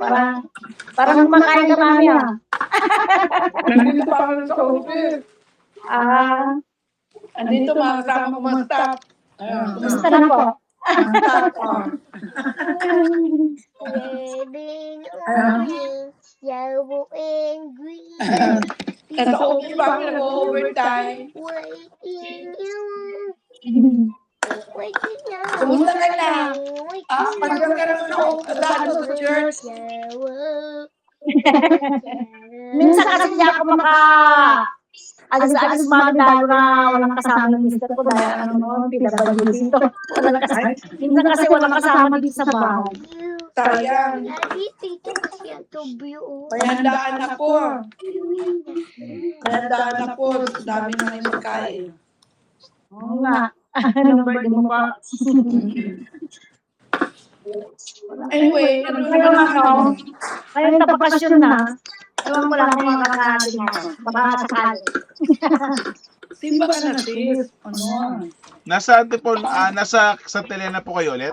Parang, parang kumakain ka, mami, ah. Nandito pa ako sa office. Ah, Andito mga kasama ko mga staff. kumusta na po? Staff, oh. Red and orange, yellow and green. Nasa office pa kami, nag-overtime. White and yellow, white and yellow. Kumusta ka na? White and Pasyal ka naman sa church. yellow. Minsan kasi hindi ako alis-alis mami dahil na walang kasama ng mister ko dahil ano noon, PWD dito. Walang kasama. Minsan kasi walang kasama dito sa bahay. Sayang. Daddy, tito kasi ang tubyo. May handaan ako. May handaan ako. Dami na may magkain. Oo nga. Anong birthday mo pa? Anyway, ano Ngayon naman ano, ako? ngayon na bakasyon na. Ewan ko lang kung makakasin mo. Baka sakali. Simba ka na, sis. Ano? Nasa Antipon, nasa Santa Elena po kayo ulit?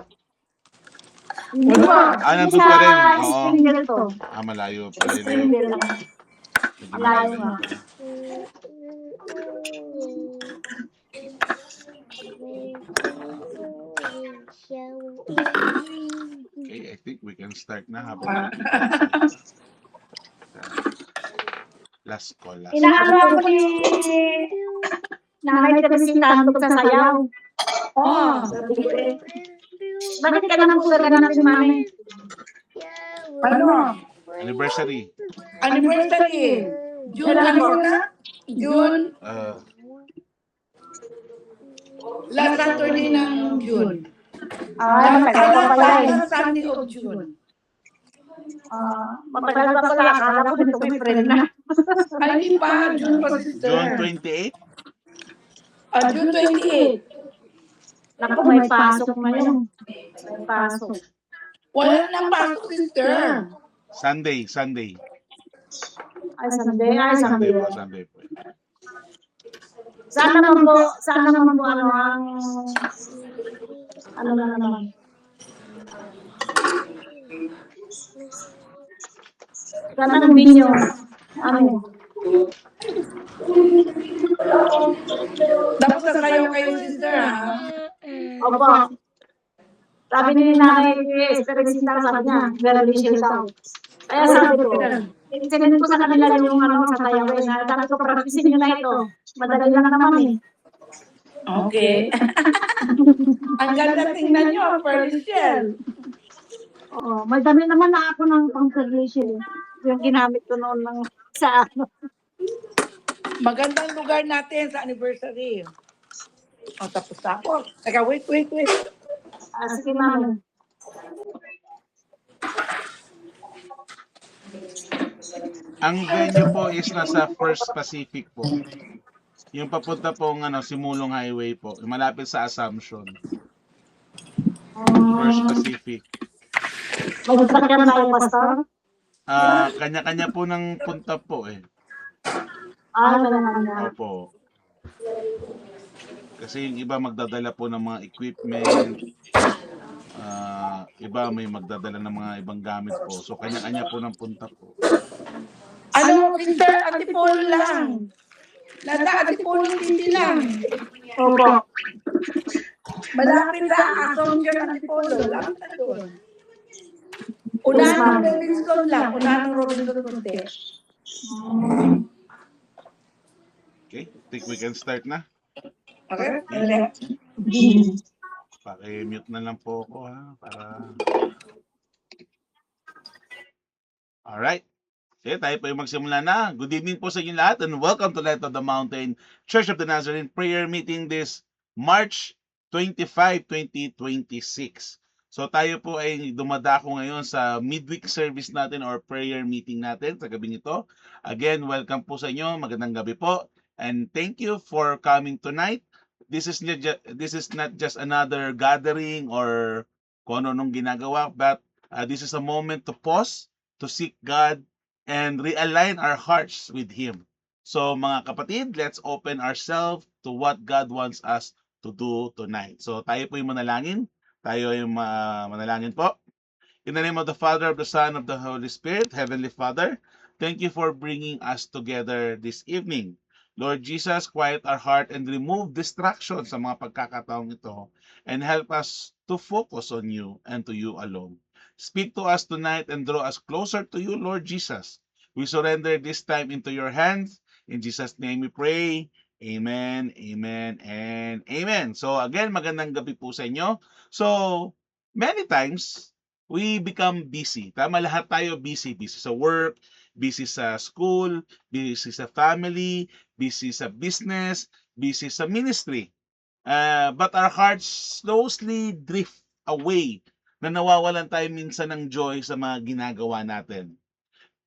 Wala. Nandun pa rin. Oo. Springdale to. Malayo pa rin. Springdale lang. Malayo nga. Okay, I think we can start na habang last call. Inaano ako ni Nanay Teresita tungkol sa sayaw. Oh. Bakit ka naman po gaganapin, mami? Ano? Anniversary. Anniversary. June ano na? June. Last Saturday ng June. Matagal pa pala eh. Last Sunday of June. Matagal pa pala. Akala ko dito may friend na. Ay, hindi pa. June pa, sister. June 28? June 28. Naku, may pasok ngayon. May pasok. Wala nang pasok, sister. Sunday. Ay, Sunday. Sunday po, Sunday po. Saan naman po, ano na naman. Saan ang binyo? Ano? Dapat sasayaw kayo, sister, ha? Opo. Sabi ni Nanay Teresita, sabi niya, very chill daw. Kaya sabi ko, sinend ko sa kanila yung sa tayawin. Sabi ko, practicein nyo na ito. Madali lang naman eh. Okay. Ang ganda tingnan nyo, Pearly Shell. Oo, may dami naman na ako ng pang-perlation. Yung ginamit ko noon sa ano. Magandang lugar natin sa anniversary. Tapos ako. Teka, wait. Sige, mami. Ang venue po is nasa First Pacific po. Yung papunta pong Simulong Highway po. Malapit sa Assumption. First Pacific. Mag-track tayo, Pastor? Kanya-kanya po ng punta po eh. Ganun. Opo. Kasi yung iba magdadala po ng mga equipment. Iba may magdadala ng mga ibang gamit po. So kanya-kanya po ng punta po. Ano, sister, Antipolo lang. Nasa Antipolo City lang. Opo. Malapit sa Assumption, Antipolo. Malapit na doon. Unahan ng Robinson lang. Unahan ng Robinson konti. Okay, think we can start na. Okay? Paki-mute na lang po ako ha. Alright. Okay, tayo po yung magsimula na. Good evening po sa inyo lahat and welcome to Light of the Mountain Church of the Nazarene prayer meeting this March 25, 2026. So tayo po ay dumadako ngayon sa midweek service natin or prayer meeting natin sa gabi nito. Again, welcome po sa inyo. Magandang gabi po. And thank you for coming tonight. This is not just another gathering or kung ano nung ginagawa, but this is a moment to pause, to seek God, and realign our hearts with Him. So mga kapatid, let's open ourselves to what God wants us to do tonight. So tayo po yung manalangin. Tayo yung manalangin po. In the name of the Father, of the Son, of the Holy Spirit, Heavenly Father, thank you for bringing us together this evening. Lord Jesus, quiet our heart and remove distractions sa mga pagkakataong ito and help us to focus on you and to you alone. Speak to us tonight and draw us closer to you, Lord Jesus. We surrender this time into your hands. In Jesus' name we pray. Amen, amen, and amen. So again, magandang gabi po sa inyo. So, many times, we become busy. Tama, lahat tayo busy. Busy sa work, busy sa school, busy sa family, busy sa business, busy sa ministry. But our hearts slowly drift away na nawawalan tayo minsan ng joy sa mga ginagawa natin.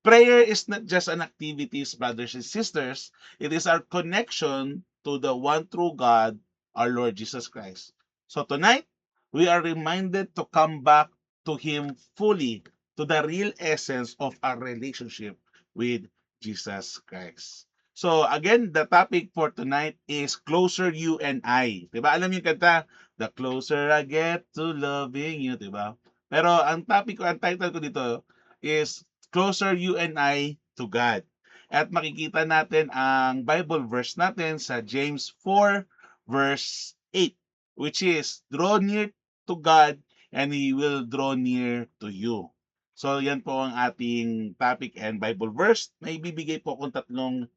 Prayer is not just an activity, brothers and sisters. It is our connection to the one true God, our Lord Jesus Christ. So tonight, we are reminded to come back to Him fully, to the real essence of our relationship with Jesus Christ. So again, the topic for tonight is Closer You and I. Diba? Alam yung kanta, The Closer I Get to Loving You, diba? Pero ang topic ko, ang title ko dito is Closer You and I to God. At makikita natin ang Bible verse natin sa James 4 verse 8, which is, draw near to God and He will draw near to you. So yan po ang ating topic and Bible verse. May bibigay po akong tatlong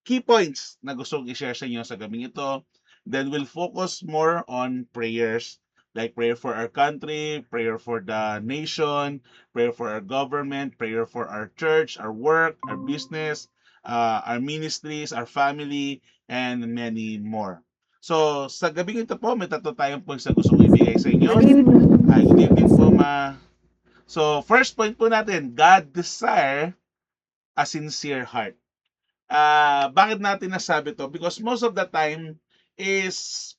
key points na gusto kong i-share sa inyo sa gabing ito. Then we'll focus more on prayers, like prayer for our country, prayer for the nation, prayer for our government, prayer for our church, our work, our business, our ministries, our family, and many more. So, sa gabing ito po, may tatlo tayong points na gusto kong ibigay sa inyo. Good evening po, ma. So, first point po natin, God desire a sincere heart. Bakit natin nasabi to? Because most of the time is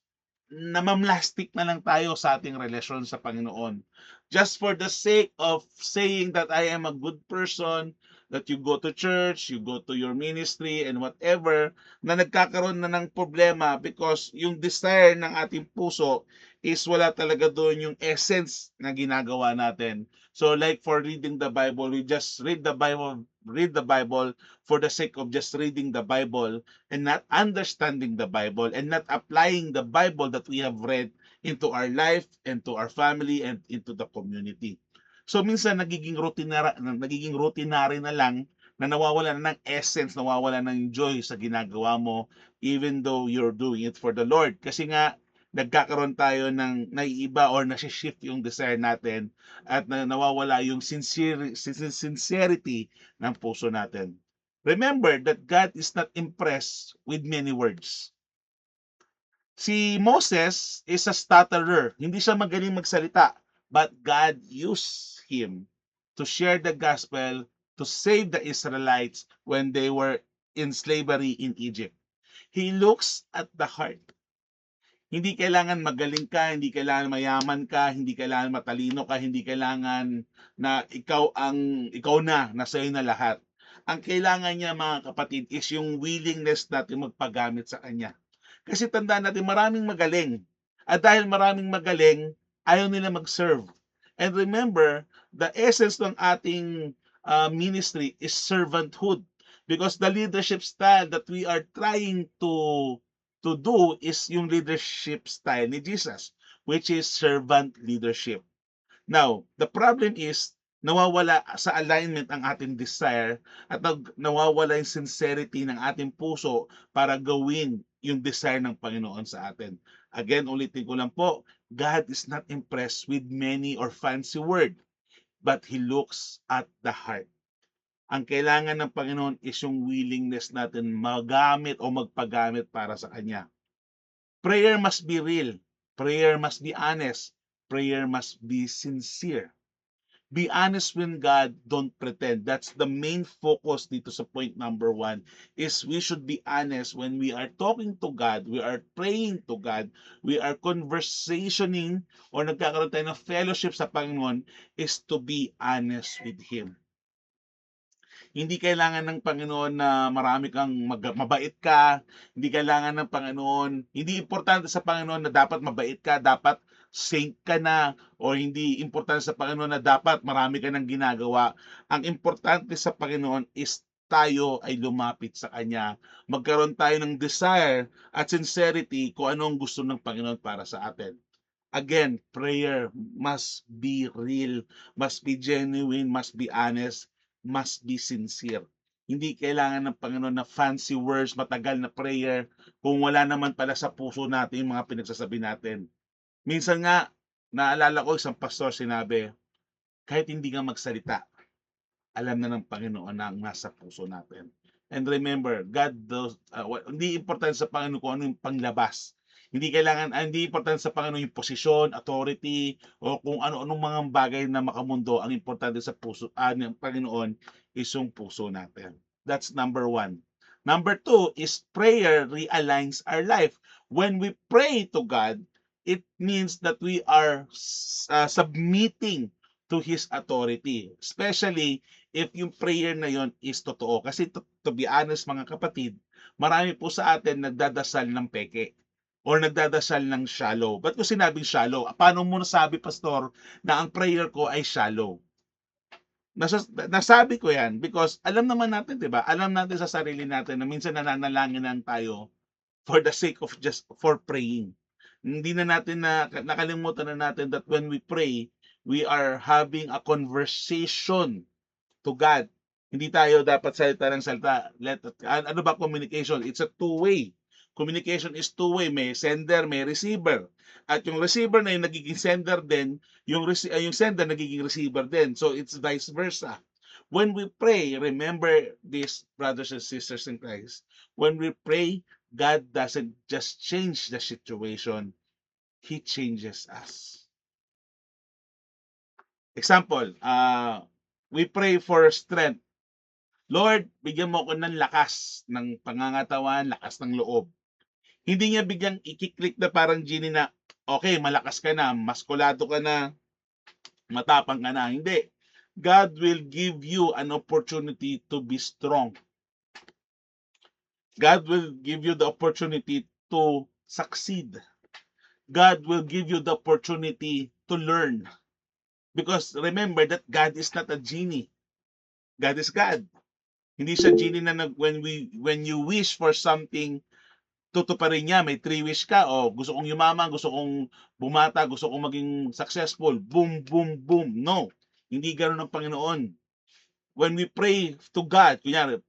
namamlastik na lang tayo sa ating relasyon sa Panginoon. Just for the sake of saying that I am a good person, that you go to church, you go to your ministry, and whatever, na nagkakaroon na ng problema because yung desire ng ating puso is wala talaga doon yung essence na ginagawa natin. So like for reading the Bible, we just read the Bible for the sake of just reading the Bible and not understanding the Bible and not applying the Bible that we have read into our life and to our family and into the community. So minsan nagiging routinary na lang na nawawala na ng essence, nawawala ng joy sa ginagawa mo even though you're doing it for the Lord. Kasi nga nagkakaroon tayo ng naiiba or nasi-shift yung desire natin at nawawala yung sincerity ng puso natin. Remember that God is not impressed with many words. Si Moses is a stutterer. Hindi siya magaling magsalita. But God used him to share the gospel to save the Israelites when they were in slavery in Egypt. He looks at the heart. Hindi kailangan magaling ka, hindi kailangan mayaman ka, hindi kailangan matalino ka, hindi kailangan na ikaw na, nasa iyo na lahat. Ang kailangan niya, mga kapatid, is yung willingness natin magpagamit sa Kanya. Kasi tandaan natin, maraming magaling. At dahil maraming magaling, ayaw nila mag-serve. And remember, the essence ng ating ministry is servanthood. Because the leadership style that we are trying to do is yung leadership style ni Jesus, which is servant leadership. Now, the problem is, nawawala sa alignment ang ating desire at nawawala yung sincerity ng ating puso para gawin yung desire ng Panginoon sa atin. Again, ulitin ko lang po, God is not impressed with many or fancy word, but He looks at the heart. Ang kailangan ng Panginoon is yung willingness natin magamit o magpagamit para sa Kanya. Prayer must be real. Prayer must be honest. Prayer must be sincere. Be honest with God, don't pretend. That's the main focus dito sa point number 1, is we should be honest when we are talking to God, we are praying to God, we are conversationing or nagkakaroon tayo ng fellowship sa Panginoon, is to be honest with Him. Hindi kailangan ng Panginoon na marami kang mabait ka. Hindi kailangan ng Panginoon, hindi importante sa Panginoon na dapat mabait ka, dapat saint ka na o hindi importante sa Panginoon na dapat marami ka nang ginagawa. Ang importante sa Panginoon is tayo ay lumapit sa Kanya. Magkaroon tayo ng desire at sincerity kung ano ang gusto ng Panginoon para sa atin. Again, prayer must be real, must be genuine, must be honest, must be sincere. Hindi kailangan ng Panginoon na fancy words, matagal na prayer, kung wala naman pala sa puso natin yung mga pinagsasabi natin. Minsan nga, naalala ko isang pastor sinabi, kahit hindi ka magsalita, alam na ng Panginoon na ang nasa puso natin. And remember, God does, hindi importante sa Panginoon kung ano yung panglabas. Hindi importante sa Panginoon yung posisyon, authority, o kung ano-anong mga bagay na makamundo. Ang importante sa puso, ng Panginoon is yung puso natin. That's number 1. Number 2 is prayer realigns our life. When we pray to God, it means that we are submitting to His authority. Especially if yung prayer na yon is totoo. Kasi to be honest mga kapatid, marami po sa atin nagdadasal ng peke or nagdadasal ng shallow. Ba't ko sinabing shallow? Paano mo nasabi, Pastor, na ang prayer ko ay shallow? Nasabi ko yan because alam naman natin, di ba? Alam natin sa sarili natin na minsan nananalangin lang tayo for the sake of just for praying. Hindi na natin nakalimutan na natin that when we pray, we are having a conversation to God. Hindi tayo dapat salita ng salita. Ano ba communication? It's a two-way. Communication is two-way. May sender, may receiver. At yung receiver na yung nagiging sender din, yung sender nagiging receiver din. So it's vice versa. When we pray, remember this, brothers and sisters in Christ. When we pray, God doesn't just change the situation. He changes us. Example, we pray for strength. Lord, bigyan mo ako ng lakas ng pangangatawan, lakas ng loob. Hindi niya biglang ikiklik na parang genie na, okay, malakas ka na, maskulado ka na, matapang ka na. Hindi. God will give you an opportunity to be strong. God will give you the opportunity to succeed. God will give you the opportunity to learn. Because remember that God is not a genie. God is God. Hindi siya genie na when you wish for something, tutuparin niya. May 3 wish ka. O gusto kong yumaman, gusto kong bumata, gusto kong maging successful. Boom, boom, boom. No. Hindi ganoon ang Panginoon. When we pray to God, kunyari,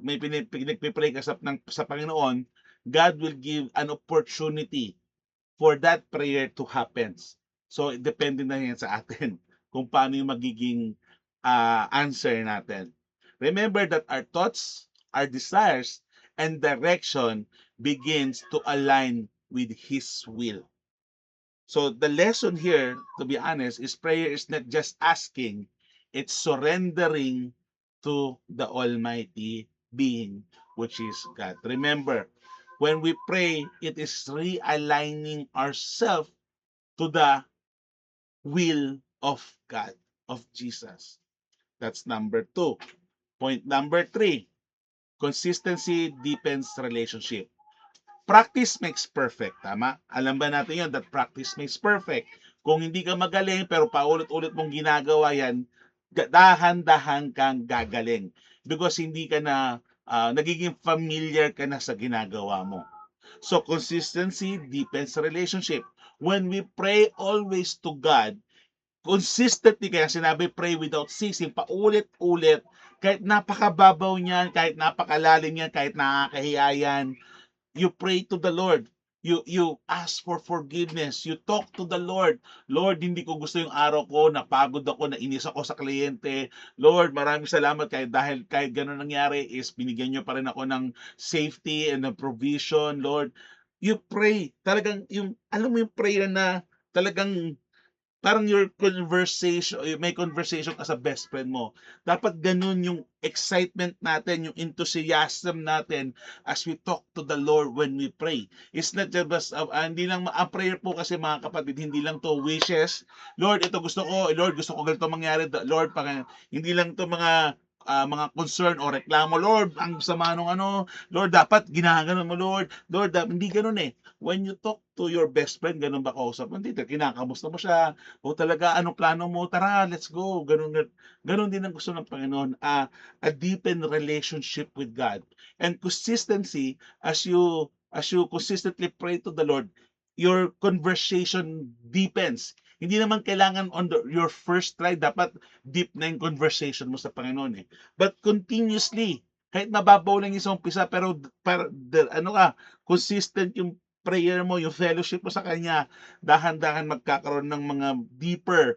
may pinagpipray ka sa Panginoon, God will give an opportunity for that prayer to happen. So, depende na yan sa atin kung paano yung magiging answer natin. Remember that our thoughts, our desires, and direction begins to align with His will. So the lesson here, to be honest, is prayer is not just asking, it's surrendering to the Almighty Being, which is God. Remember, when we pray, it is realigning ourselves to the will of God, of Jesus. That's number 2. Point number 3, consistency deepens relationship. Practice makes perfect, tama? Alam ba natin yun, that practice makes perfect. Kung hindi ka magaling, pero paulit-ulit mong ginagawa yan, dahan-dahan kang gagaling. Because hindi ka na, nagiging familiar ka na sa ginagawa mo. So, consistency deepens relationship. When we pray always to God, consistently, kaya sinabi pray without ceasing, paulit-ulit, kahit napakababaw niyan, kahit napakalalim niyan, kahit nakakahiya yan, you pray to the Lord. You ask for forgiveness. You talk to the Lord. Lord, hindi ko gusto yung araw ko, napagod ako, nainis ako sa kliyente. Lord, maraming salamat dahil kahit gano'n nangyari is binigyan niyo pa rin ako ng safety and ng provision, Lord. You pray. Talagang alam mo yung prayer na talagang parang may conversation ka sa best friend mo. Dapat ganun yung excitement natin, yung enthusiasm natin as we talk to the Lord when we pray. It's not just, hindi lang, ang prayer po kasi mga kapatid, hindi lang to wishes. Lord, ito gusto ko. Lord, gusto ko ganito mangyari. Lord, hindi lang to mga mga concern o reklamo, Lord, ang sama nung ano, Lord, dapat ginaganon mo, Lord. Lord, hindi ganun eh. When you talk to your best friend, ganun ba kausap mo? Hindi, kinakamusta mo siya. O talaga, anong plano mo? Tara, let's go. Ganun din ang gusto ng Panginoon. A deepened relationship with God. And consistency, as you consistently pray to the Lord, your conversation deepens. Hindi naman kailangan on your first try, dapat deep na yung conversation mo sa Panginoon eh. But continuously, kahit mababaw lang yung sa umpisa, pero consistent yung prayer mo, yung fellowship mo sa Kanya, dahan-dahan magkakaroon ng mga deeper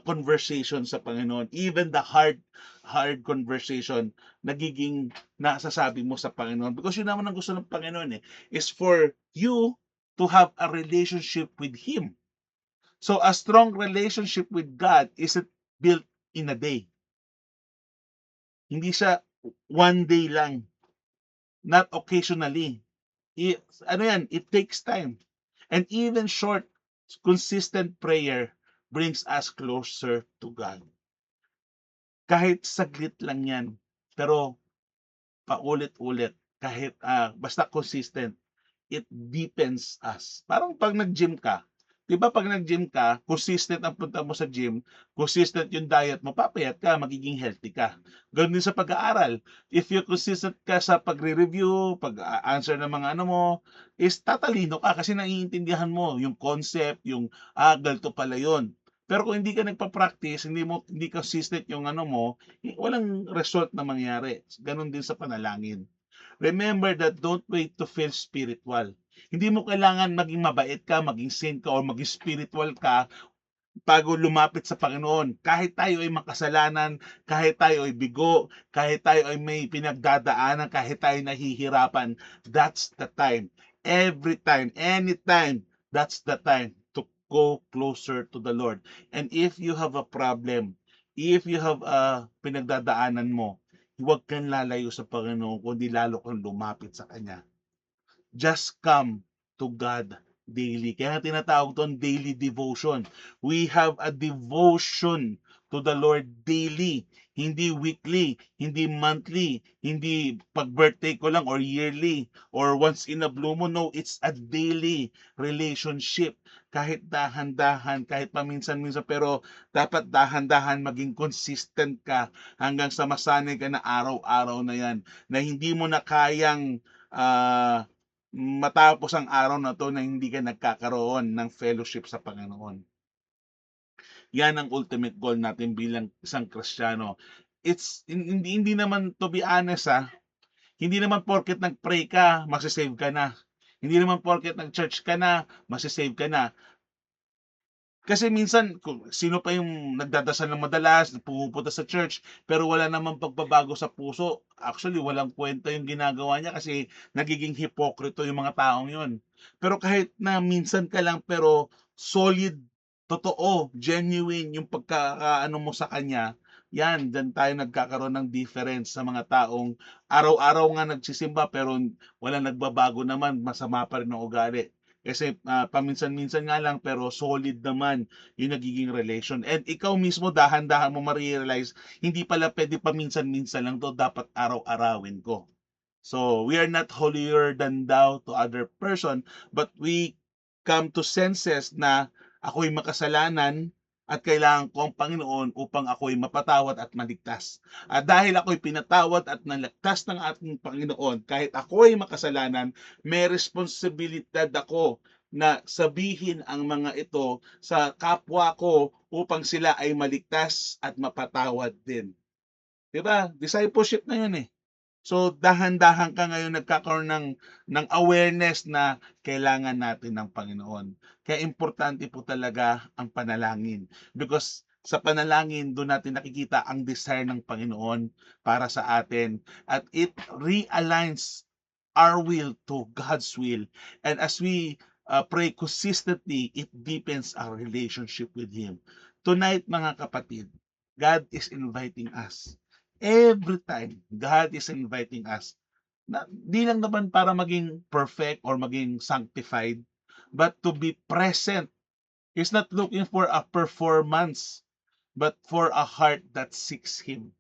conversation sa Panginoon. Even the hard conversation, nagiging nasasabi mo sa Panginoon. Because yun naman ang gusto ng Panginoon eh, is for you to have a relationship with Him. So a strong relationship with God isn't built in a day. Hindi siya one day lang. Not occasionally. It takes time. And even short, consistent prayer brings us closer to God. Kahit saglit lang yan. Pero paulit-ulit. Kahit basta consistent, it deepens us. Parang pag nag-gym ka, 'di ba pag nag-gym ka, consistent ang punta mo sa gym, consistent yung diet mo, papayat ka, magiging healthy ka. Ganoon din sa pag-aaral. If you consistent ka sa pagre-review, pag-answer ng mga ano mo, is tatalino ka kasi naiintindihan mo yung concept, yung ganito pala yon. Pero kung hindi ka nagpa-practice, hindi consistent yung ano mo, walang result na mangyari. Ganoon din sa panalangin. Remember that don't wait to feel spiritual. Hindi mo kailangan maging mabait ka, maging saint ka, o maging spiritual ka bago lumapit sa Panginoon. Kahit tayo ay makasalanan, kahit tayo ay bigo, kahit tayo ay may pinagdadaanan, kahit tayo nahihirapan, that's the time. Every time, anytime, that's the time to go closer to the Lord. And if you have a problem, if you have a pinagdadaanan mo, huwag kang lalayo sa Panginoon, kundi lalo kang lumapit sa Kanya. Just come to God daily. Kaya tinatawag doon daily devotion. We have a devotion to the Lord daily. Hindi weekly, hindi monthly, hindi pag-birthday ko lang or yearly or once in a blue moon. No, it's a daily relationship. Kahit dahan-dahan, kahit paminsan-minsan, pero dapat dahan-dahan maging consistent ka hanggang sa masanay ka na araw-araw na yan. Na hindi mo na kayang matapos ang araw na to na hindi ka nagkakaroon ng fellowship sa Panginoon. Yan ang ultimate goal natin bilang isang Kristiyano. Hindi naman, to be honest hindi naman porket nag-pray ka, masisave ka na. Hindi naman porket nag-church ka na, masisave ka na. Kasi minsan, sino pa yung nagdadasal ng madalas, pumupunta sa church, pero wala namang pagbabago sa puso. Actually, walang kwenta yung ginagawa niya kasi nagiging hipokrito yung mga taong yun. Pero kahit na minsan ka lang, pero solid, totoo, genuine yung pagkakaano mo sa kanya, yan, dyan tayo nagkakaroon ng difference sa mga taong araw-araw nga nagsisimba pero walang nagbabago naman, masama pa rin ang ugali. Kasi paminsan-minsan nga lang pero solid naman yung nagiging relation. And ikaw mismo dahan-dahan mo ma-realize, hindi pala pwede paminsan-minsan lang to, dapat araw-arawin ko. So, we are not holier than thou to other person, but we come to senses na ako'y makasalanan at kailangan ko ang Panginoon upang ako'y mapatawad at maligtas. At dahil ako'y pinatawad at naligtas ng ating Panginoon, kahit ako'y makasalanan, may responsibilidad ako na sabihin ang mga ito sa kapwa ko upang sila ay maligtas at mapatawad din. Diba? Discipleship na yun eh. So, dahan-dahan ka ngayon nagkakaroon ng awareness na kailangan natin ng Panginoon. Kaya importante po talaga ang panalangin. Because sa panalangin, doon natin nakikita ang desire ng Panginoon para sa atin. At it realigns our will to God's will. And as we pray consistently, it deepens our relationship with Him. Tonight, mga kapatid, God is inviting us. Every time, God is inviting us. Di lang naman para maging perfect or maging sanctified, but to be present. He's not looking for a performance, but for a heart that seeks Him.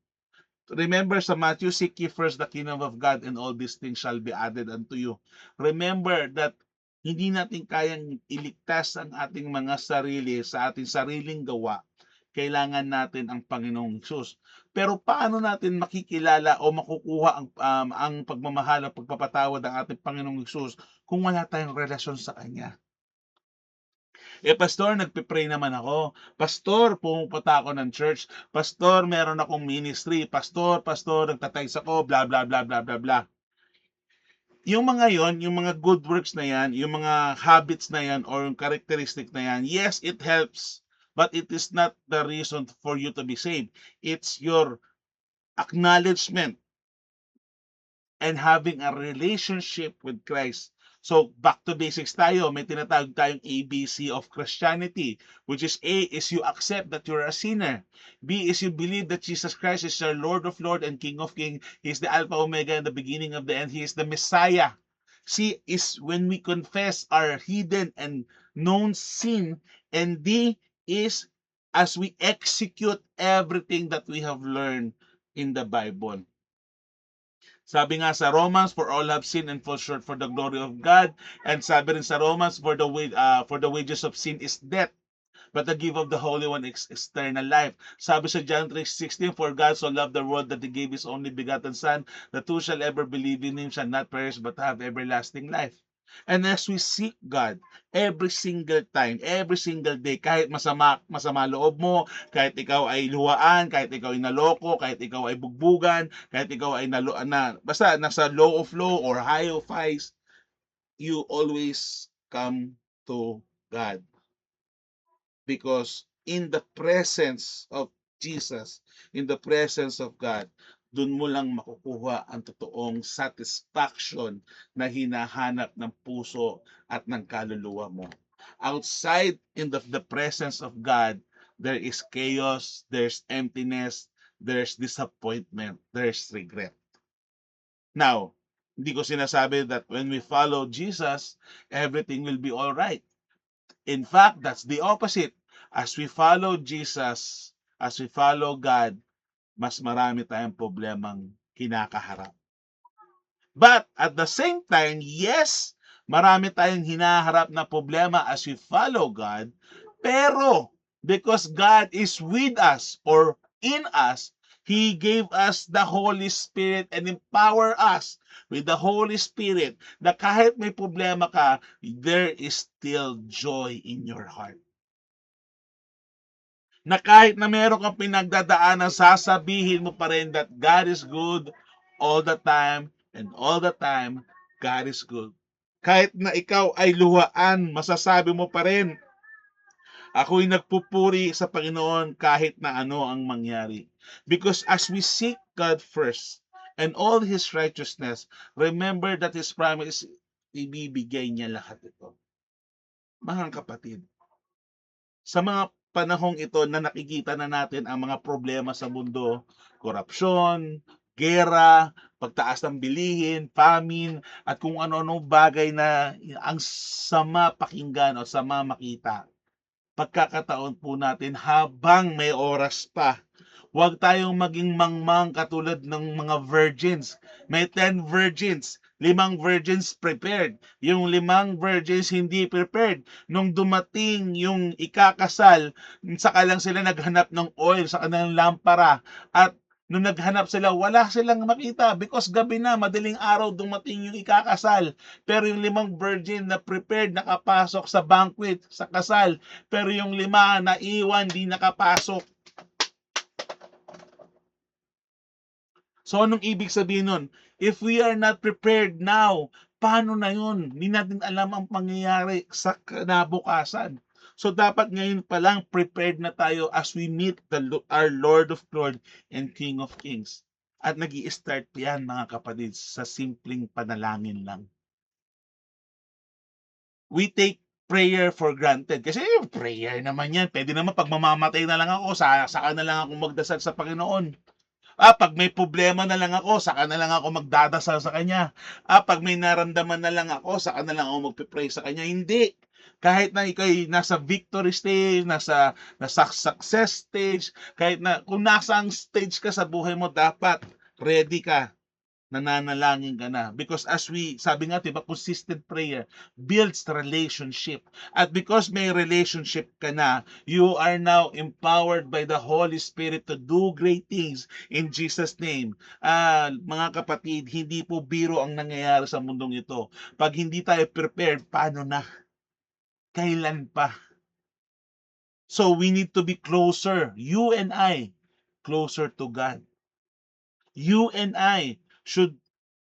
Remember sa Matthew, seek ye first the kingdom of God and all these things shall be added unto you. Remember that hindi natin kayang iligtas ang ating mga sarili sa ating sariling gawa. Kailangan natin ang Panginoong Hesus. Pero paano natin makikilala o makukuha ang pagmamahal at pagpapatawad ng ating Panginoong Hesus kung wala tayong relasyon sa Kanya? Pastor, nagpe-pray naman ako. Pastor, pumupunta ako ng church. Pastor, meron akong ministry. Pastor, nagtatights ako, blah, blah, blah, blah, blah, blah. Yung mga yon, yung mga good works na yan, yung mga habits na yan, or yung characteristic na yan, yes, it helps. But it is not the reason for you to be saved. It's your acknowledgement and having a relationship with Christ. So, back to basics tayo. May tinatawag tayong ABC of Christianity, which is A is you accept that you're a sinner. B is you believe that Jesus Christ is your Lord of Lords and King of Kings. He is the Alpha, Omega, and the beginning of the end. He is the Messiah. C is when we confess our hidden and known sin. And D is as we execute everything that we have learned in the Bible. Sabi nga sa Romans, for all have sinned and fall short for the glory of God. And sabi rin sa Romans, for the wages of sin is death, but the gift of the Holy One is eternal life. Sabi sa John 3:16, for God so loved the world that He gave His only begotten Son, that who shall ever believe in Him shall not perish but have everlasting life. And as we seek God every single time, every single day, kahit masama loob mo, kahit ikaw ay luhaan, kahit ikaw ay naloko, kahit ikaw ay bugbugan, kahit ikaw ay basta nasa low of low or high of highs, you always come to God. Because in the presence of Jesus, in the presence of God, dun mo lang makukuha ang totoong satisfaction na hinahanap ng puso at ng kaluluwa mo. Outside in the presence of God, there is chaos, there's emptiness, there's disappointment, there's regret. Now, hindi ko sinasabi that when we follow Jesus, everything will be all right. In fact, that's the opposite. As we follow Jesus, as we follow God, mas marami tayong problemang kinakaharap. But at the same time, yes, marami tayong hinaharap na problema as we follow God, pero because God is with us or in us, He gave us the Holy Spirit and empower us with the Holy Spirit na kahit may problema ka, there is still joy in your heart. Na kahit na meron kang pinagdadaanan, sasabihin mo pa rin that God is good all the time, and all the time, God is good. Kahit na ikaw ay luhaan, masasabi mo pa rin, ako'y nagpupuri sa Panginoon kahit na ano ang mangyari. Because as we seek God first and all His righteousness, remember that His promise, ibibigay niya lahat ito. Mga kapatid, sa mga panahong ito na nakikita na natin ang mga problema sa mundo, korupsyon, gera, pagtaas ng bilihin, famine, at kung ano-ano bagay na ang sama pakinggan o sama makita. Pagkakataon po natin habang may oras pa, huwag tayong maging mangmang katulad ng mga virgins. May 10 virgins, 5 virgins prepared. Yung 5 virgins hindi prepared. Nung dumating yung ikakasal, saka lang sila naghanap ng oil sa kanilang lampara. At nung naghanap sila, wala silang makita because gabi na, madaling araw dumating yung ikakasal. Pero yung 5 virgin na prepared, nakapasok sa banquet, sa kasal. Pero yung 5 na iwan, di nakapasok. So, anong ibig sabihin nun? If we are not prepared now, paano na yun? Hindi natin alam ang pangyayari sa kinabukasan. So, dapat ngayon pa lang prepared na tayo as we meet our Lord of Lords and King of Kings. At nag-i-start yan, mga kapatid, sa simpleng panalangin lang. We take prayer for granted. Kasi prayer naman yan. Pwede naman pag mamamatay na lang ako, saka na lang ako magdasal sa Panginoon. Pag may problema na lang ako, saka na lang ako magdadasal sa Kanya. Pag may naramdaman na lang ako, saka na lang ako magpipray sa Kanya. Hindi. Kahit na ikaw'y nasa victory stage, nasa success stage, kahit na kung nasa ang stage ka sa buhay mo, dapat ready ka, nananalangin ka na. Because as sabi nga, diba, consistent prayer builds relationship. At because may relationship ka na, you are now empowered by the Holy Spirit to do great things in Jesus' name. Mga kapatid, hindi po biro ang nangyayari sa mundong ito. Pag hindi tayo prepared, paano na? Kailan pa? So we need to be closer, you and I, closer to God. You and I should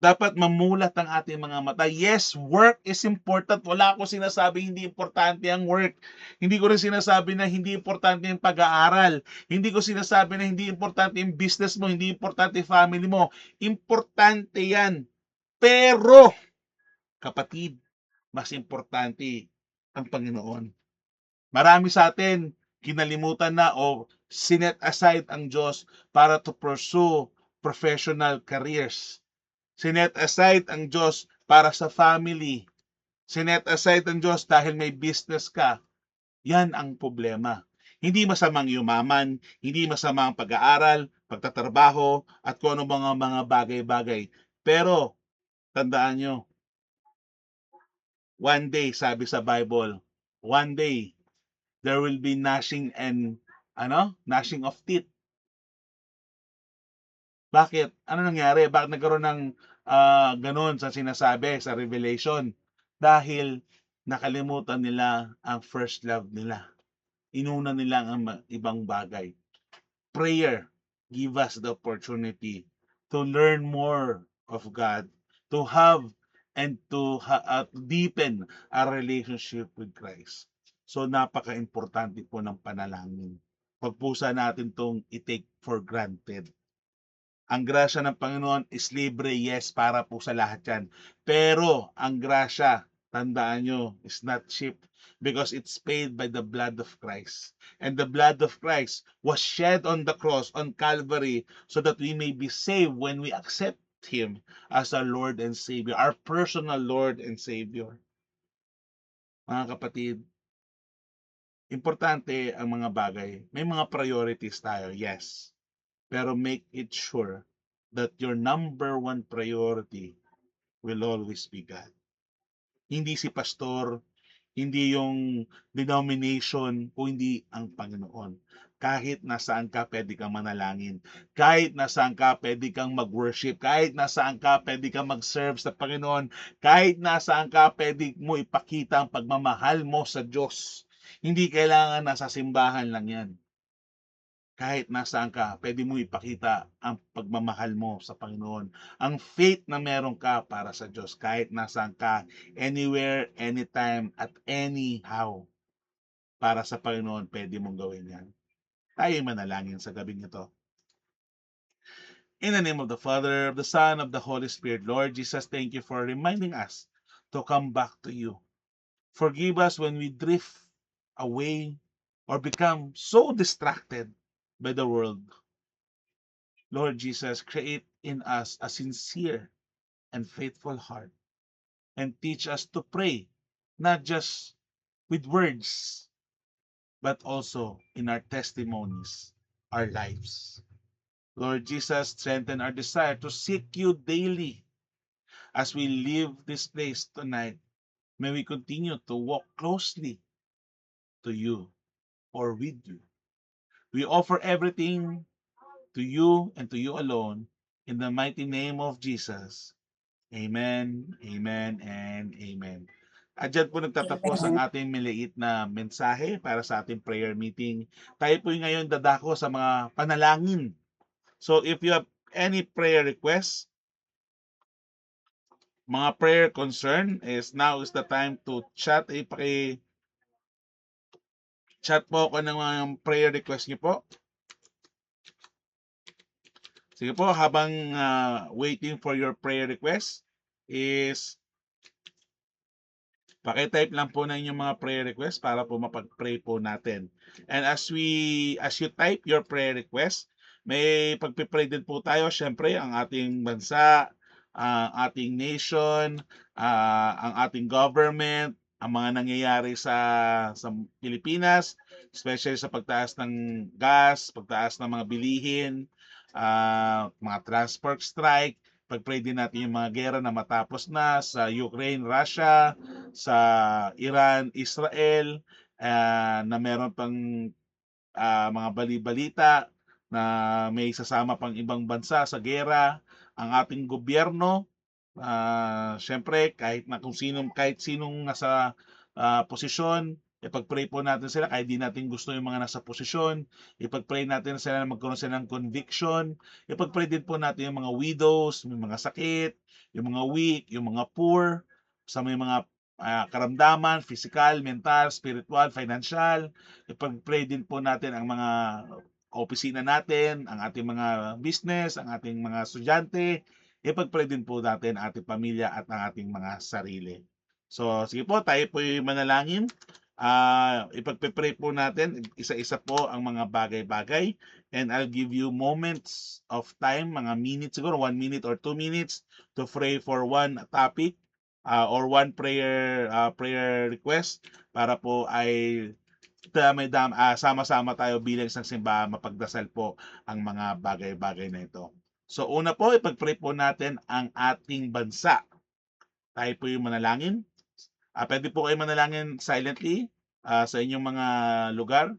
dapat mamulat ang ating mga mata. Yes, work is important. Wala akong sinasabi hindi importante ang work. Hindi ko rin sinasabi na hindi importante yung pag-aaral. Hindi ko sinasabi na hindi importante yung business mo, hindi importante yung family mo. Importante yan. Pero, kapatid, mas importante ang Panginoon. Marami sa atin, kinalimutan na o sinet aside ang Diyos para to pursue professional careers. Sinet aside ang Diyos para sa family. Sinet aside ang Diyos dahil may business ka. Yan ang problema. Hindi masamang yumaman, hindi masamang pag-aaral, pagtatrabaho, at kung ano mga bagay-bagay. Pero, tandaan nyo, one day, sabi sa Bible, one day, there will be gnashing and, gnashing of teeth. Bakit? Ano nangyari? Bakit nagkaroon ng ganun sa sinasabi sa Revelation? Dahil nakalimutan nila ang first love nila. Inuna nila ang ibang bagay. Prayer give us the opportunity to learn more of God, to have and to deepen our relationship with Christ. So napaka-importante po ng panalangin. Huwag po sa natin itong i-take for granted. Ang grasya ng Panginoon is libre, yes, para po sa lahat yan. Pero ang grasya, tandaan nyo, is not cheap because it's paid by the blood of Christ. And the blood of Christ was shed on the cross, on Calvary, so that we may be saved when we accept Him as our Lord and Savior, our personal Lord and Savior. Mga kapatid, importante ang mga bagay. May mga priorities tayo, yes. Pero make it sure that your number one priority will always be God. Hindi si pastor, hindi yung denomination, o hindi ang Panginoon. Kahit nasaan ka, pwede kang manalangin. Kahit nasaan ka, pwede kang mag-worship. Kahit nasaan ka, pwede kang mag-serve sa Panginoon. Kahit nasaan ka, pwede mo ipakita ang pagmamahal mo sa Diyos. Hindi kailangan nasa simbahan lang yan. Kahit nasaan ka, pwede mo ipakita ang pagmamahal mo sa Panginoon. Ang faith na meron ka para sa Diyos, kahit nasaan ka, anywhere, anytime, at anyhow, para sa Panginoon, pwede mong gawin yan. Tayo manalangin sa gabing ito. In the name of the Father, of the Son, of the Holy Spirit, Lord Jesus, thank you for reminding us to come back to you. Forgive us when we drift away or become so distracted by the world. Lord Jesus, create in us a sincere and faithful heart and teach us to pray, not just with words, but also in our testimonies, our lives. Lord Jesus, strengthen our desire to seek you daily as we leave this place tonight. May we continue to walk closely to you or with you. We offer everything to you and to you alone in the mighty name of Jesus. Amen, amen, and amen. At dyan po nagtatapos ang ating maliit na mensahe para sa ating prayer meeting. Tayo po ngayon dadako sa mga panalangin. So if you have any prayer requests, mga prayer concern, now is the time to chat. Chat po ako ng mga prayer request niyo po. Sige po, habang waiting for your prayer request is paki-type lang po na inyong mga prayer request para po mapag-pray po natin. And as you type your prayer request, may pagpipray din po tayo. Syempre, ang ating bansa, ang ating nation, ang ating government, ang mga nangyayari sa Pilipinas, especially sa pagtaas ng gas, pagtaas ng mga bilihin, mga transport strike. Pag-pray din natin yung mga gera na matapos na sa Ukraine, Russia, sa Iran, Israel, na meron pang mga bali-balita na may sasama pang ibang bansa sa gera. Ang ating gobyerno, siyempre kahit sinong nasa posisyon, ipag-pray po natin sila kahit di natin gusto yung mga nasa posisyon. Ipag-pray natin sila na magkaroon sila ng conviction. Ipag-pray din po natin yung mga widows, yung mga sakit, yung mga weak, yung mga poor, sa may mga karamdaman, physical, mental, spiritual, financial. Ipag-pray din po natin ang mga opisina natin, ang ating mga business, ang ating mga estudyante. Ipag-pray din po natin ang ating pamilya at ang ating mga sarili. So, sige po, tayo po yung manalangin. Ipagpe-pray po natin isa-isa po ang mga bagay-bagay, and I'll give you moments of time, mga minutes siguro, 1 minute or 2 minutes to pray for one topic or one prayer request para po ay sama-sama tayo bilang isang simbahan mapagdasal po ang mga bagay-bagay na ito. So una po, ipag-pray po natin ang ating bansa. Tayo po yung manalangin. Pwede po kayo manalangin silently sa inyong mga lugar.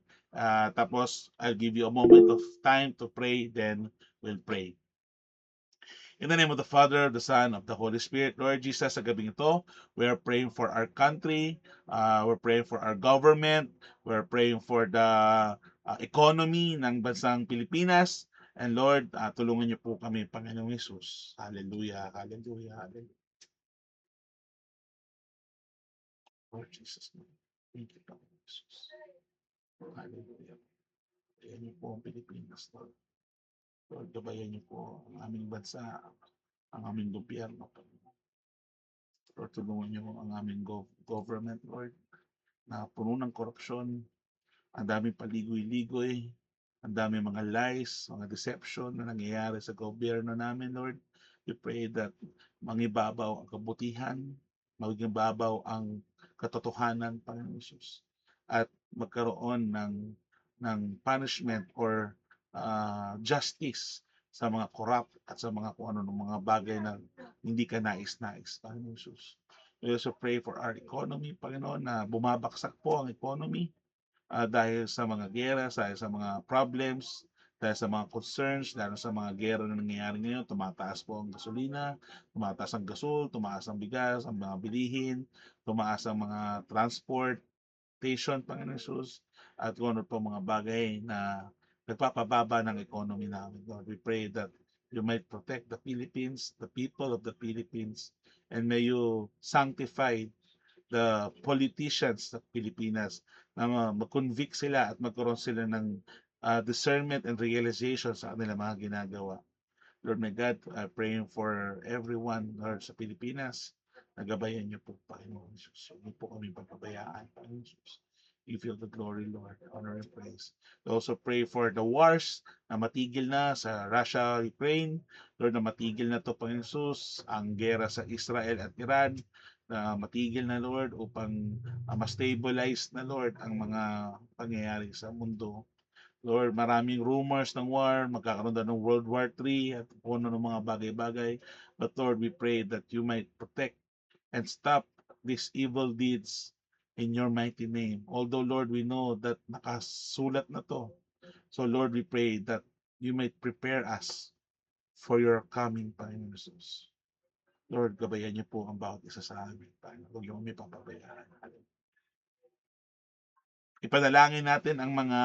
Tapos I'll give you a moment of time to pray, then we'll pray. In the name of the Father, the Son, of the Holy Spirit, Lord Jesus, sa gabing ito, we are praying for our country, we're praying for our government, we're praying for the economy ng bansang Pilipinas, and Lord, tulungan niyo po kami, Panginoong Yesus. Hallelujah, hallelujah, hallelujah. Lord Jesus, thank you, Panginoong Yesus. Hallelujah. Ayan niyo po ang Pilipinas, Lord. Lord, gabayan niyo po ang aming bansa, ang aming gobyerno, Lord, tulungan niyo ang aming government, Lord, na puno ng korupsyon, ang daming paligoy-ligoy, ang daming mga lies, mga deception na nangyayari sa gobyerno namin, Lord. We pray that mangibabaw ang kabutihan, magibabaw ang katotohanan, Panginoon Jesus, at magkaroon ng punishment or justice sa mga corrupt at sa mga kung ano ng mga bagay na hindi ka nais-nais, Panginoon Jesus. We also pray for our economy, Panginoon, na bumabaksak po ang economy dahil sa mga gera, dahil sa mga problems, dahil sa mga concerns, dahil sa mga gera na nangyayari ngayon. Tumataas po ang gasolina, tumataas ang gasol, tumaas ang bigas, ang mga bilihin, tumaas ang mga transportation, Panginoon Jesus, at kung ano po mga bagay na nagpapababa ng economy namin. Lord, we pray that you might protect the Philippines, the people of the Philippines, and may you sanctify the politicians sa Pilipinas na mag-convict sila at magkaroon sila ng discernment and realization sa kanilang mga ginagawa. Lord my God, praying for everyone, Lord, sa Pilipinas. Nagabayan niyo po, Panginoon Jesus. Hindi po kami papabayaan, Panginoon Jesus. You feel the glory, Lord, honor and praise. We also pray for the wars na matigil na sa Russia, Ukraine. Lord, na matigil na to, Panginoon Jesus, ang gera sa Israel at Iran, na matigil na, Lord, upang ma-stabilize na, Lord, ang mga pangyayari sa mundo. Lord, maraming rumors ng war, magkakaroon daw ng World War III at kung ano ng mga bagay-bagay. But Lord, we pray that you might protect and stop these evil deeds in your mighty name. Although, Lord, we know that nakasulat na to. So, Lord, we pray that you might prepare us for your coming, Panginoon Jesus. Lord, gabayan niyo po ang bawat isa sa amin, Panginoon. Huwag niyo kami papabayaan. Ipanalangin natin ang mga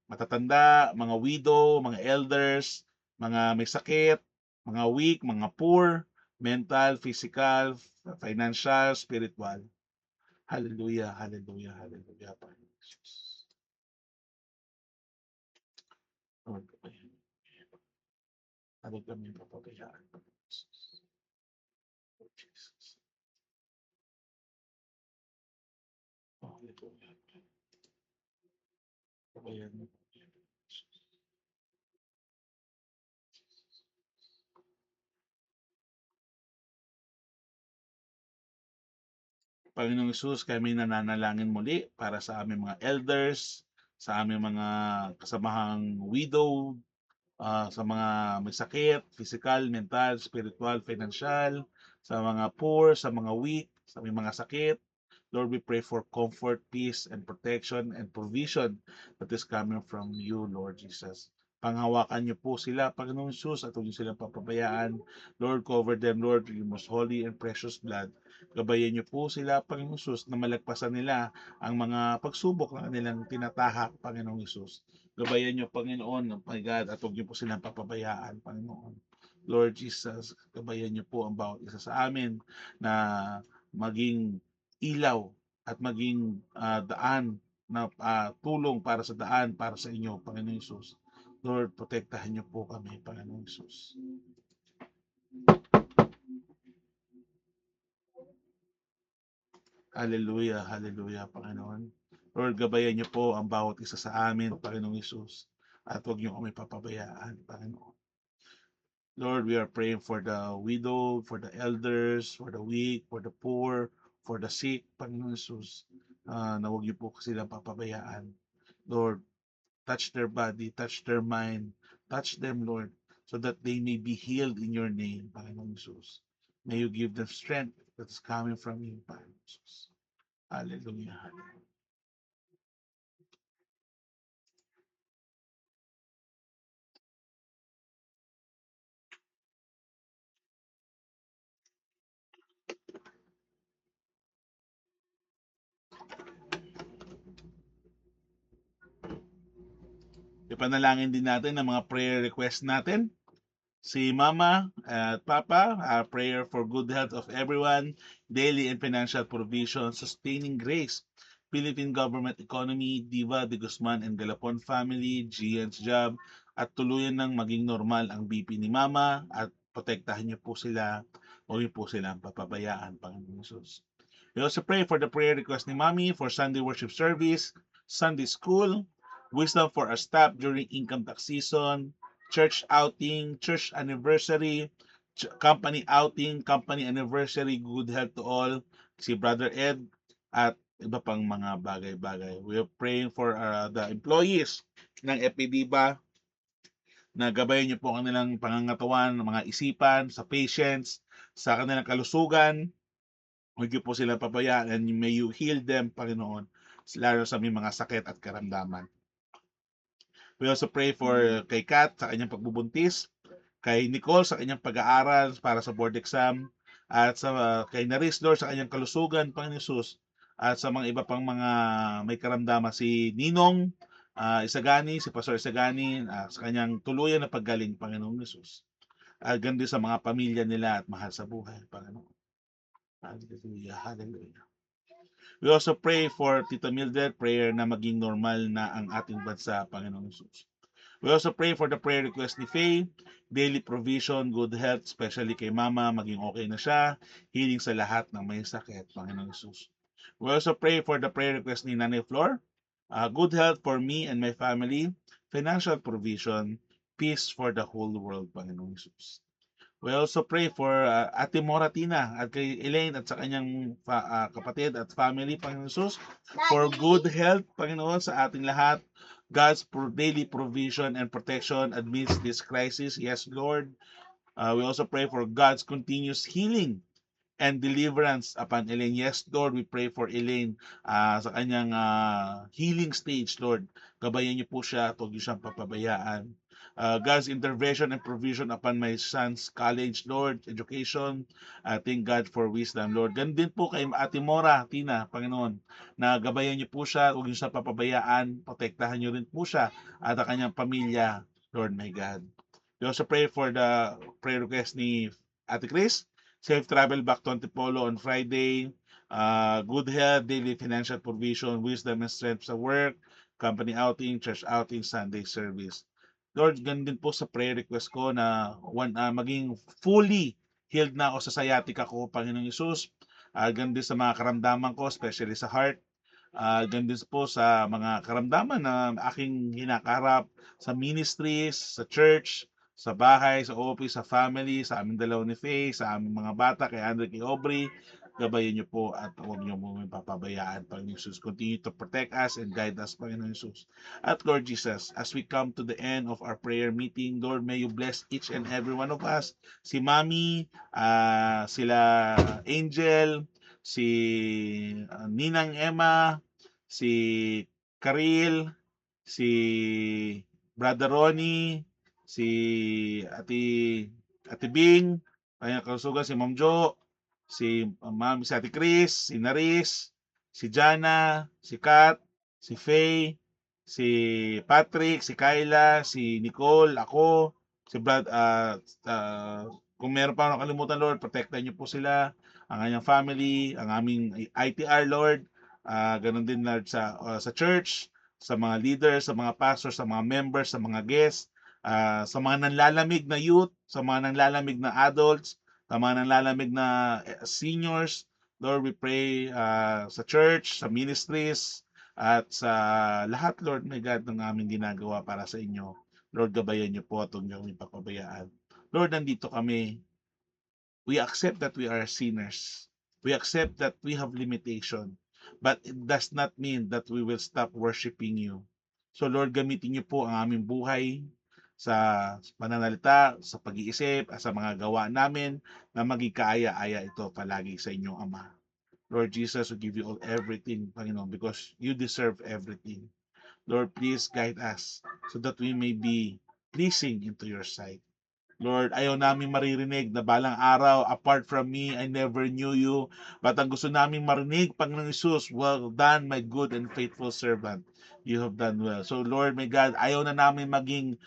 matatanda, mga widow, mga elders, mga may sakit, mga weak, mga poor, mental, physical, financial, spiritual. Hallelujah, hallelujah, hallelujah, Panginoon Jesus. Lord, gabayan niyo. Huwag kami papabayaan, Panginoon Jesus. Lord Jesus. Hallelujah. Gabayan niyo, Panginoon Jesus. Panginoong Hesus, kami nananalangin muli para sa aming mga elders, sa aming mga kasamahang widow, sa mga may sakit, physical, mental, spiritual, financial, sa mga poor, sa mga weak, sa may mga sakit. Lord, we pray for comfort, peace, and protection and provision that is coming from you, Lord Jesus. Panghawakan niyo po sila, Panginoong Jesus, at huwag niyo silang papabayaan. Lord, cover them, Lord, with your most holy and precious blood. Gabayan niyo po sila, Panginoong Jesus, na malagpasan nila ang mga pagsubok na kanilang tinatahak, Panginoong Jesus. Gabayan niyo, Panginoon, my God, at huwag niyo po silang papabayaan, Panginoon. Lord Jesus, gabayan niyo po ang bawat isa sa amin na maging ilaw at maging daan na tulong para sa daan para sa inyo, Panginoon Jesus. Lord, protektahan niyo po kami, Panginoon Jesus. Hallelujah, hallelujah, Panginoon. Lord, gabayan niyo po ang bawat isa sa amin, Panginoong Jesus. At huwag niyo kami papabayaan, Panginoon. Lord, we are praying for the widow, for the elders, for the weak, for the poor, for the sick, Panginoon Jesus. Na huwag niyo po silang papabayaan. Lord, touch their body, touch their mind, touch them, Lord, so that they may be healed in your name, Panginoon Jesus. May you give them strength that is coming from you, Panginoon Jesus. Hallelujah. Hallelujah. Ipanalangin din natin ang mga prayer request natin. Si Mama at Papa, prayer for good health of everyone, daily and financial provision, sustaining grace, Philippine government economy, Diva de Guzman and Galapon family, Gian's job, at tuluyan ng maging normal ang BP ni Mama at protektahan niyo po sila, huwag niyo po silang papabayaan, Panginoon Jesus. We also pray for the prayer request ni Mami for Sunday worship service, Sunday school, wisdom for our staff during income tax season, church outing, church anniversary, company outing, company anniversary, good health to all, si Brother Ed, at iba pang mga bagay-bagay. We are praying for the employees ng FPDBA na gabayan niyo po ang kanilang pangangatawan, mga isipan, sa patients, sa kanilang kalusugan. Huwag niyo po sila pabayaan and may you heal them, Panginoon, lalo sa may mga sakit at karamdaman. We also pray for kay Kat sa kanyang pagbubuntis, kay Nicole sa kanyang pag-aaral para sa board exam, at sa kay Naris Lord sa kanyang kalusugan, Panginoon Jesus, at sa mga iba pang mga may karamdaman, si Ninong Isagani, si Pastor Isagani, sa kanyang tuluyan na paggaling, Panginoong Jesus. Gandi sa mga pamilya nila at mahal sa buhay, Panginoon. Hallelujah, hallelujah. We also pray for Tita Mildred, prayer na maging normal na ang ating bansa, Panginoong Jesus. We also pray for the prayer request ni Faye, daily provision, good health, especially kay Mama, maging okay na siya, healing sa lahat ng may sakit, Panginoong Jesus. We also pray for the prayer request ni Nanay Flor, good health for me and my family, financial provision, peace for the whole world, Panginoong Jesus. We also pray for Ate Moratina at kay Elaine at sa kanyang kapatid at family, Panginoon Jesus, for good health, Panginoon, sa ating lahat. God's daily provision and protection amidst this crisis. Yes, Lord. We also pray for God's continuous healing and deliverance upon Elaine. Yes, Lord, we pray for Elaine sa kanyang healing stage, Lord. Gabayan niyo po siya at huwag niyo siyang papabayaan. God's intervention and provision upon my son's college, Lord, education. Thank God for wisdom, Lord. Ganun din po kay Ate Mora, Tina, Panginoon, na gabayan niyo po siya, huwag niyo siya papabayaan, protektahan niyo rin po siya at ang kanyang pamilya, Lord my God. We also pray for the prayer request ni Ate Chris, safe travel back to Antipolo on Friday, good health, daily financial provision, wisdom and strength sa work, company outing, church outing, Sunday service. Lord, ganun din po sa prayer request ko na maging fully healed na ako sa sciatica ko, Panginoong Yesus. Ganun din sa mga karamdaman ko, especially sa heart. Ganun din po sa mga karamdaman na aking hinakarap sa ministries, sa church, sa bahay, sa office, sa family, sa aming dalawa ni Faye, sa aming mga bata, kay Andre, kay Aubrey. gabayan niyo po at huwag niyo po papabayaan, Panginoon Jesus. Continue to protect us and guide us, Panginoon Jesus. At Lord Jesus, as we come to the end of our prayer meeting, Lord, may you bless each and every one of us. Si Mami, sila Angel, si Ninang Emma, si Karil, si Brother Ronnie, si Ate Bing, ay kausugan si Ma'am Jo, si Ate Chris, si Naris, si Jana, si Kat, si Faye, si Patrick, si Kyla, si Nicole, ako, si kung meron pa akong nakalimutan, Lord, protektahan niyo po sila, ang kanyang family, ang aming ITR, Lord, ganun din, Lord, sa church, sa mga leaders, sa mga pastors, sa mga members, sa mga guests, sa mga nanlalamig na youth, sa mga nanlalamig na adults, sa mga nanlalamig na seniors. Lord, we pray sa church, sa ministries, at sa lahat, Lord, my God, ng aming ginagawa para sa inyo. Lord, gabayan niyo po at huwag niyo kaming papabayaan. Lord, nandito kami. We accept that we are sinners. We accept that we have limitation. But it does not mean that we will stop worshiping you. So Lord, gamitin niyo po ang aming buhay sa pananalita, sa pag-iisip, sa mga gawa namin na maging kaaya-aya ito palagi sa inyong Ama. Lord Jesus, we give you all everything, Panginoon, because you deserve everything. Lord, please guide us so that we may be pleasing into your sight. Lord, ayaw namin maririnig na balang araw, apart from me, I never knew you. But ang gusto namin marinig, Panginoong Jesus, well done, my good and faithful servant. You have done well. So Lord, my God, ayaw na namin maging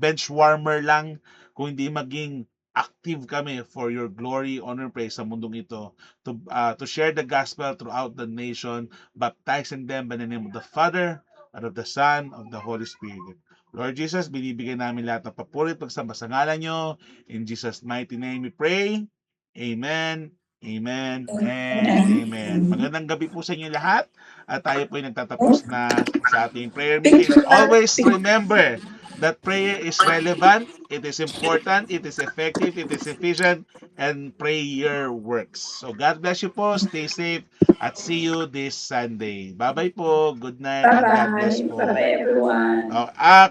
bench warmer lang, kung hindi maging active kami for your glory, honor, praise sa mundong ito. To share the gospel throughout the nation, baptizing them by the name of the Father, and of the Son, of the Holy Spirit. Lord Jesus, binibigay namin lahat ng papuri at pagsamba sa ngalan nyo. In Jesus' mighty name we pray. Amen, amen, and amen. Magandang gabi po sa inyo lahat. At tayo po ay nagtatapos na sa ating prayer meeting. Always remember that prayer is relevant, it is important, it is effective, it is efficient, and prayer works. So God bless you po. Stay safe at see you this Sunday. Bye-bye po. Good night and God bless Bye-bye. po. Bye-bye, everyone.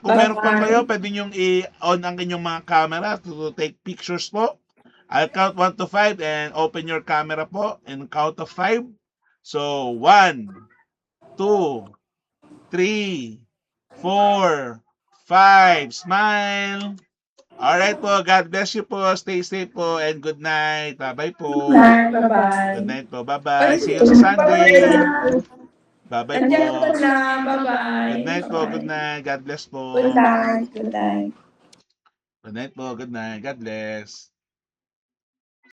Kung meron pa Bye-bye. kayo, pwede nyo i-on ang inyong mga camera to take pictures po. I'll count 1 to 5 and open your camera po in count of 5. So, 1, 2, 3, 4, 5. Smile! Alright po, God bless you po. Stay safe po and good night. Bye-bye po. Good night. Bye-bye. Good night po. Bye-bye. See you sa Sunday. Bye-bye po. Andiyan ka lang. Bye-bye. Good night po. Good Bye-bye. night. God bless po. Good night. Good night. Good night po. Good night. God bless.